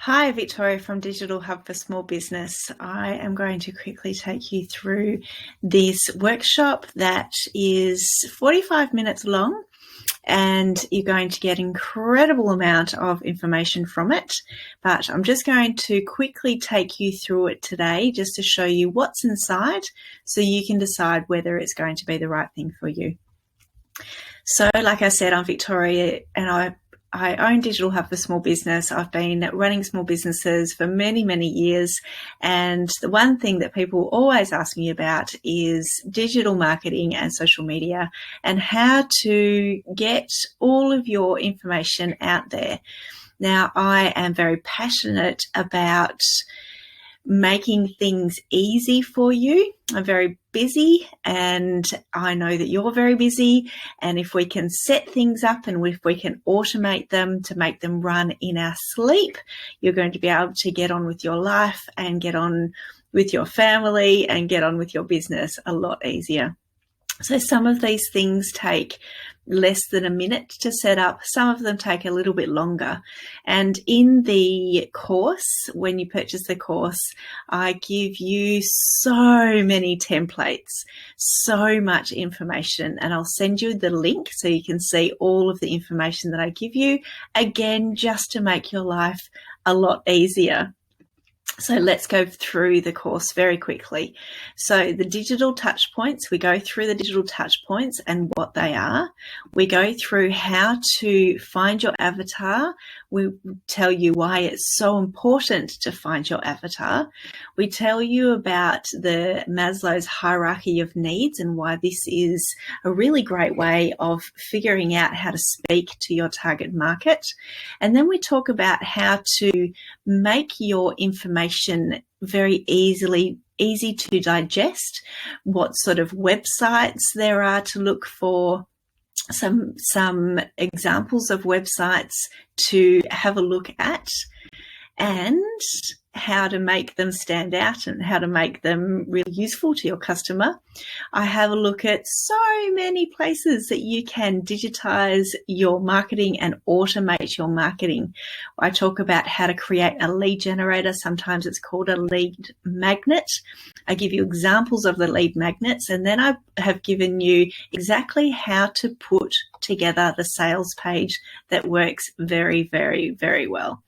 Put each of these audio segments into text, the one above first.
Hi, Victoria from Digital Hub for Small Business. I am going to quickly take you through this workshop that is 45 minutes long, and you're going to get an incredible amount of information from it. But I'm just going to quickly take you through it today just to show you what's inside so you can decide whether it's going to be the right thing for you. So like I said, I'm Victoria and I own Digital Hub for Small Business. I've been running small businesses for many, many years. And the one thing that people always ask me about is digital marketing and social media and how to get all of your information out there. Now, I am very passionate about making things easy for you. I'm very busy and I know that you're very busy, and if we can set things up and if we can automate them to make them run in our sleep, you're going to be able to get on with your life and get on with your family and get on with your business a lot easier. So some of these things take less than a minute to set up. Some of them take a little bit longer. And in the course, when you purchase the course, I give you so many templates, so much information, and I'll send you the link so you can see all of the information that I give you, again, just to make your life a lot easier. So let's go through the course very quickly. So the digital touch points, we go through the digital touch points and what they are. We go through how to find your avatar. We tell you why it's so important to find your avatar. We tell you about the Maslow's hierarchy of needs and why this is a really great way of figuring out how to speak to your target market. And then we talk about how to make your information very easy to digest, what sort of websites there are to look for, some examples of websites to have a look at, and how to make them stand out and how to make them really useful to your customer. I have a look at so many places that you can digitize your marketing and automate your marketing. I talk about how to create a lead generator. Sometimes it's called a lead magnet. I give you examples of the lead magnets, and then I have given you exactly how to put together the sales page that works very, very, very well.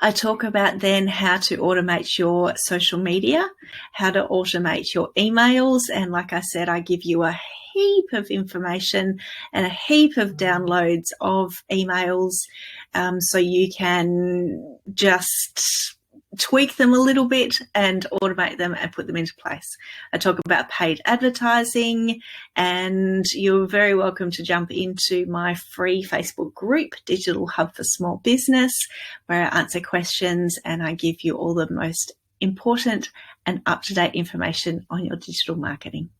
I talk about then how to automate your social media, how to automate your emails. And like I said, I give you a heap of information and a heap of downloads of emails, so you can just tweak them a little bit and automate them and put them into place. I talk about paid advertising, and you're very welcome to jump into my free Facebook group, Digital Hub for Small Business, where I answer questions and I give you all the most important and up-to-date information on your digital marketing.